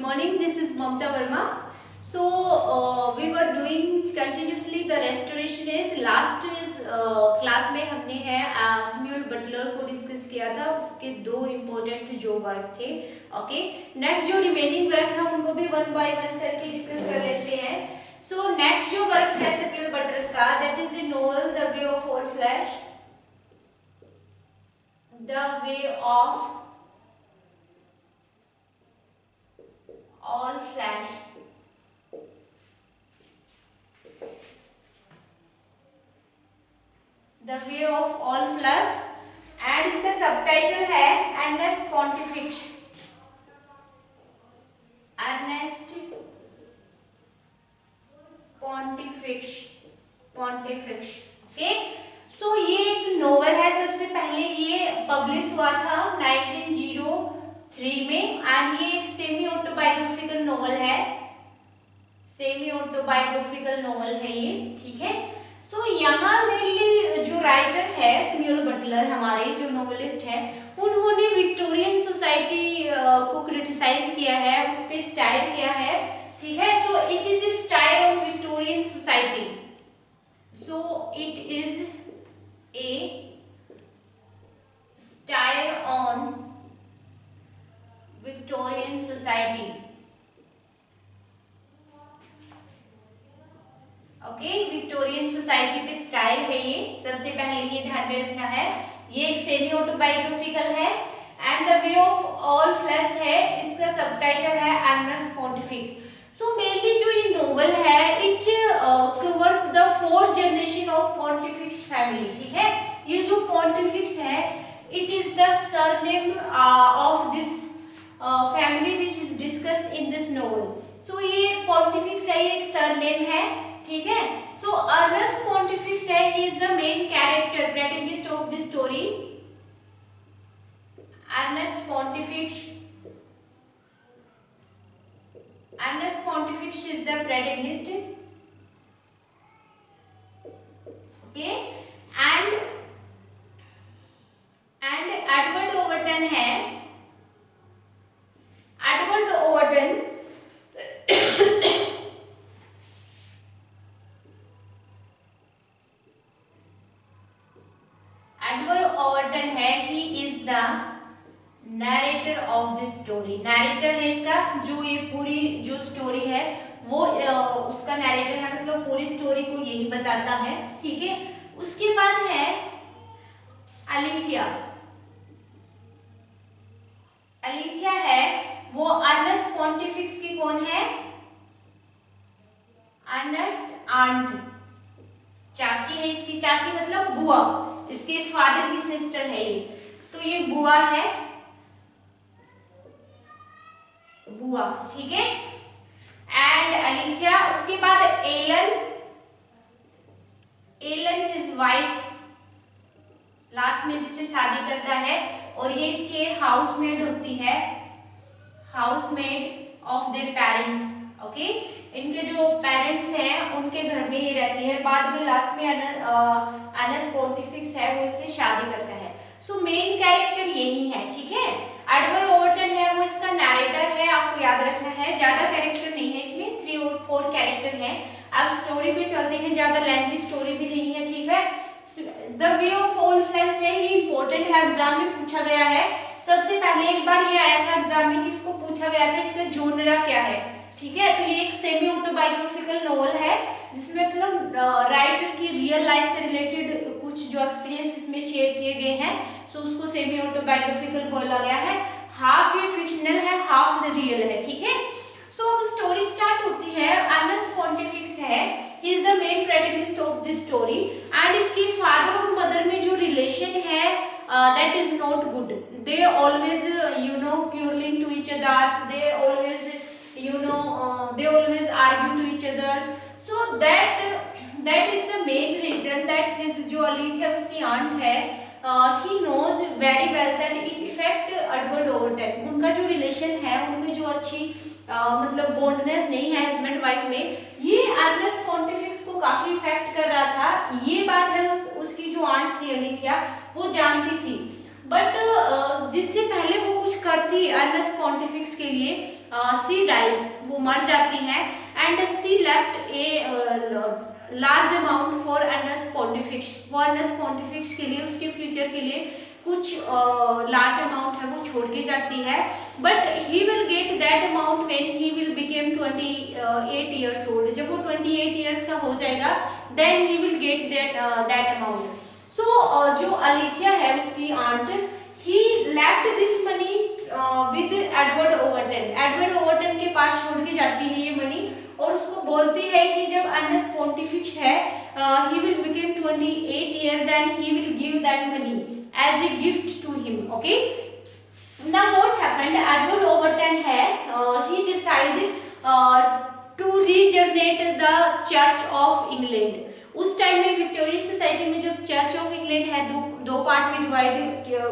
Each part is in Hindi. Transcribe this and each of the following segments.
morning. This is Mamta Verma. So we were doing continuously the restoration is last class में हमने है स्म्यूल बटलर को डिस्कस किया था, उसके दो इम्पोर्टेंट जो वर्क थे. ओके, नेक्स्ट जो रिमेनिंग वर्क है उनको भी वन बाय वन करके डिस्कस कर लेते हैं. सो नेक्स्ट जो वर्क है स्म्यूल बटलर का, that is the novel the way of all flash. The way of all flash. The way of all flesh, and इसका सबटाइटल है अर्नेस्ट पॉन्टिफिक्स. अर्नेस्ट पॉन्टिफिक्स. ओके, सो ये एक नोवेल है. सबसे पहले ये पब्लिश हुआ था 1903 में, एंड ये एक सेमी ऑटोबायोग्राफिकल नोवेल है. सेमी ऑटोबायोग्राफिकल नोवेल है ये, ठीक है. तो यहाँ मेनली जो राइटर है स्म्यूल बटलर, हमारे जो नोवेलिस्ट है, उन्होंने विक्टोरियन सोसाइटी को क्रिटिसाइज किया है, उस पे स्टायर किया है, ठीक है. So it is a stair on Victorian society. So it is a stair on Victorian society. Okay, Victorian society पे स्टाइल है ये. सबसे पहले ये ध्यान में रखना है, ये एक सेमी ऑटोबायोग्राफिकल है. And the way of all flash है, इसका सबटाइटल है अर्नेस्ट पॉन्टिफिक्स. सो मेनली जो ये नोवेल है, it covers the 4 generation of Pontifex family, ठीक है. ये जो पॉन्टिफिक्स है, it is the surname of this family which is discussed in this novel. So ये पॉन्टिफिक्स है, ये एक सरनेम है, ठीक है. सो अर्नेस्ट पॉन्टिफिक्स है, he is the main character, protagonist of this story. Ernest Pontifex is the protagonist. Okay, and Edward Overton है. एडवर्ड ओवरटन है, he is the narrator of this story. Narrator है इसका, जो ये पूरी जो स्टोरी है वो उसका नरेटर है, मतलब पूरी स्टोरी को यही बताता है, ठीक है. उसके बाद है अलिथिया. अलिथिया है, वो अर्नेस्ट पॉन्टिफिक्स की कौन है? अर्नेस्ट आंट, चाची है इसकी. चाची मतलब बुआ, इसके फादर की सिस्टर है ये, तो ये बुआ है, बुआ, ठीक है. एंड अलिथिया. उसके बाद एलन हिज वाइफ, लास्ट में जिससे शादी करता है, और ये इसके हाउसमेड होती है, housemaid of their parents. Okay, इनके जो पेरेंट्स हैं उनके घर में ही रहती है. बाद में लास्ट में अर्नेस्ट पॉन्टिफिक्स है, वो इससे शादी करता है. सो मेन कैरेक्टर यही है, ठीक है. एडवर्ड ओवरटन है, वो इसका नरेटर है, आपको याद रखना है. ज्यादा कैरेक्टर नहीं है इसमें, 3 और 4 कैरेक्टर हैं. अब स्टोरी पे चलते हैं, ज्यादा लेंथी स्टोरी भी नहीं है, ठीक है. The way of all flash है, ये इंपॉर्टेंट है, एग्जाम में पूछा गया है. सबसे पहले एक बार ये आया था एग्जाम में, किसको पूछा गया था, इसका जोनरा क्या है, ठीक है. तो ये एक सेमी ऑटोबायोग्राफिकल नोवेल है, जिसमें मतलब राइटर की रियल लाइफ से रिलेटेड कुछ जो एक्सपीरियंस इसमें शेयर किए गए हैं, सो उसको सेमी ऑटोबायोग्राफिकल बोला गया है. हाफ ये फिक्शनल है, हाफ रियल है, ठीक है. सो अब स्टोरी स्टार्ट होती है. अर्नेस्ट पॉन्टिफिक्स है, he is the main protagonist of this story. And इसके फादर और मदर में जो रिलेशन है, that is not good. They always quarreling to each other. They always they always argue to each other. So that is the main reason that his जो अलिथिया उसकी आंट है, he knows very well that it affect Edward Overton. उनका जो रिलेशन है, उनमें जो अच्छी मतलब बॉन्डनेस नहीं है हस्बैंड वाइफ में, ये अर्नेस्ट पॉन्टिफिक्स को काफी इफेक्ट कर रहा था. ये बात है उसकी जो आंट थी अलिथिया, वो जानती थी, बट जिससे पहले वो कुछ करती अर्नस्ट पॉन्टिफिक्स के लिए, सी डाइज, वो मर जाती है, and she left a large amount for Ernest Pontifex, वो अर्नस्ट पॉन्टिफिक्स के लिए, उसके फ्यूचर के लिए कुछ लार्ज अमाउंट है वो छोड़ के जाती है, but he will get that amount when he will became 28 years old, जब वो 28 ईयर्स का हो जाएगा then he will get that amount. So जो अलिथिया है उसकी aunt, he left this money with Edward Overton, Edward Overton के पास छोड़ के जाती है ये मनी, और उसको बोलती है कि जब अर्नस्ट पॉन्टिफिक्स है he will become 28 year, then he will give that money as a gift to him. Okay, now what happened, Edward Overton है he decided to regenerate the Church of England। उस टाइम में विक्टोरियन सोसाइटी में जब चर्च ऑफ इंग्लैंड है दो पार्ट में डिवाइड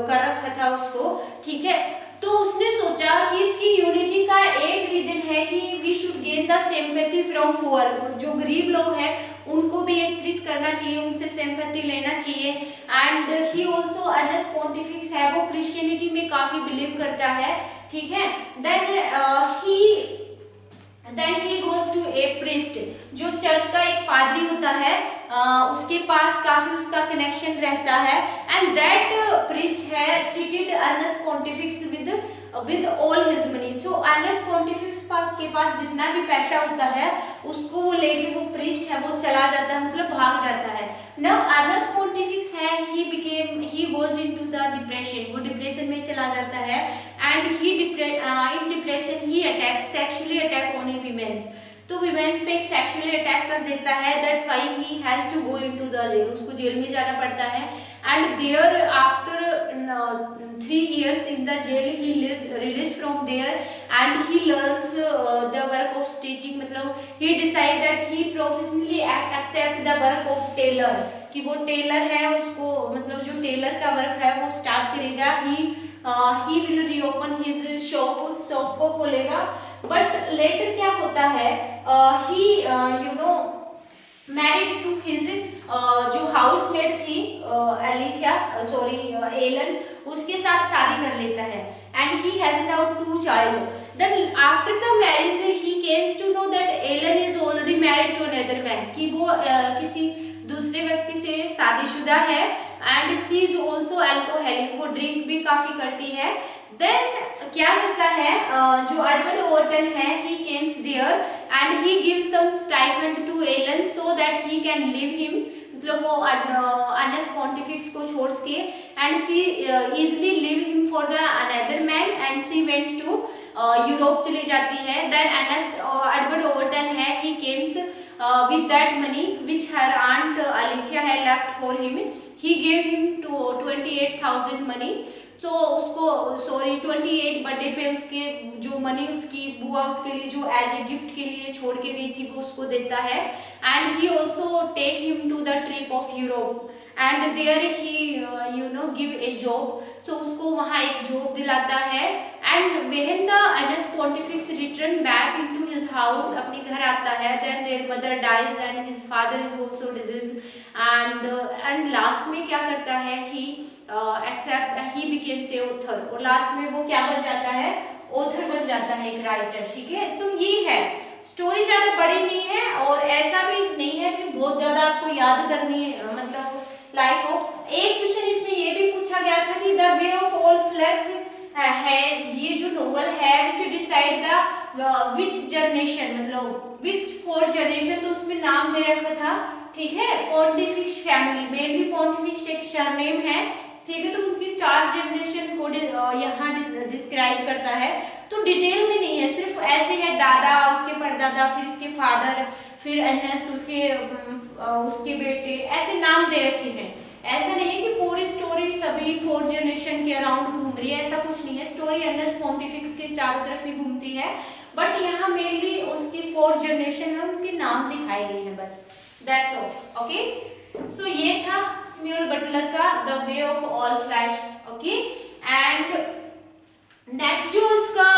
कर रखा था उसको, ठीक है, तो उसने सोचा कि इसकी यूनिटी का एक रीजन है कि we should gain the sympathy from poor, जो गरीब लोग हैं उनको भी एकत्रित करना चाहिए, उनसे सिंपैथी लेना चाहिए। And he also Ernst Pontifex है वो क्रिश्चियनिटी में काफी बिलीव करता है, ठीक है। Then he goes to a priest, जो चर्च का एक पादरी होता है, उसके पास काफी उसका कनेक्शन रहता है, एंड दैट प्रीस्ट है cheated Ernest Pontifex with all his money. So Ernest Pontifex के पास जितना भी पैसा होता है उसको वो लेके वो प्रीस्ट है वो चला जाता है, मतलब भाग जाता है। नाउ अर्नस्ट पॉन्टिफिक्स है he goes into the depression, वो डिप्रेशन में चला जाता है, and in depression he sexually attack on womens, तो वीमेंस पे एक सेक्सुअली अटैक कर देता है, that's why he has to go into the jail, उसको जेल में जाना पड़ता है, and thereafter 3 years in the jail he released from there and he learns the work of stitching, मतलब he decide that he professionally accept the work of tailor, कि वो टेलर है, उसको मतलब जो टेलर का वर्क है वो स्टार्ट करेगा, he will reopen his shop को खोलेगा। बट लेटर क्या होता है, he मैरिड टू हिज जो हाउसमेट थी एलन, उसके साथ शादी कर लेता है, and he has now 2 child। Then after the marriage he comes to know that Ellen is already married to another man, कि वो किसी दूसरे व्यक्ति से शादीशुदा है, and she is also alcoholic, वो ड्रिंक भी काफी करती है। देन क्या करता है, जो एडवर्ड ओवरटन है he comes there and he gives some stipend to Ellen so that he can leave him, मतलब वो अर्नस्ट पॉन्टिफिक्स को छोड़ के, and she easily leave him for the another man, and she went to Europe चली जाती है। देन एडवर्ड ओवरटन है he comes with that money which her aunt Alethea had left for him, he gave him to 28,000 money। तो उसको 28 बर्थडे पे उसके जो मनी उसकी बुआ उसके लिए जो एज ए गिफ्ट के लिए छोड़ के गई थी वो उसको देता है, and he also take him to the trip of Europe, and there he give a job, so उसको वहाँ एक जॉब दिलाता है। And when the Ernest Pontifex return back into his house, अपने घर आता है, then their mother dies and his father is also disease, and last में क्या करता है, he except he becomes a author, और लास्ट में वो क्या बन जाता है, ऑथर बन जाता है, एक राइटर, ठीक है। तो ये है स्टोरी, ज्यादा बड़ी नहीं है और ऐसा भी नहीं है कि बहुत ज्यादा आपको याद करनी है, मतलब लाइक हो। एक क्वेश्चन इसमें ये भी पूछा गया था कि the way of all flags है ये जो नोवेल है which decide the which generation, मतलब विच 4 जनरेशन, तो उसमें नाम दे रखा था, ठीक है, पॉन्टिफिक्स फैमिली, मेनली पॉन्टिफिक्स एक सरनेम है, ठीक है, तो उनकी 4 जनरेशन को यहाँ डिस्क्राइब करता है, तो डिटेल में नहीं है, सिर्फ ऐसे है दादा, उसके परदादा, फिर इसके फादर, फिर अर्नेस्ट, उसके बेटे, ऐसे नाम दे रखे हैं। ऐसा नहीं है कि पूरी स्टोरी सभी 4 जनरेशन के अराउंड घूम रही है, ऐसा कुछ नहीं है, स्टोरी अर्नेस्ट पॉन्टिफिक्स के चारों तरफ ही घूमती है, बट यहाँ मेनली उसकी 4 जनरेशन है, उनके नाम दिखाए गए हैं बस, दैट्स ऑल। ओके, सो ये था सैमुअल बटलर का the way of all flash. Okay, and next जो इसका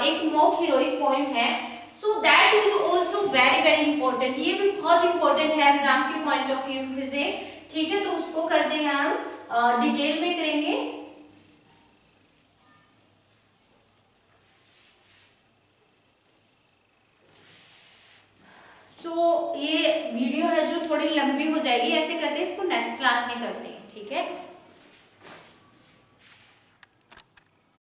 एक मोक हीरोइक पोएम है, so that is also very very important, ये भी बहुत इंपॉर्टेंट है एग्जाम के पॉइंट ऑफ व्यू से, ठीक है, तो उसको करते हैं हम डिटेल में करेंगे। सो ये वीडियो है जो थोड़ी लंबी हो जाएगी, ऐसे करते हैं इसको नेक्स्ट क्लास में करते हैं, ठीक है।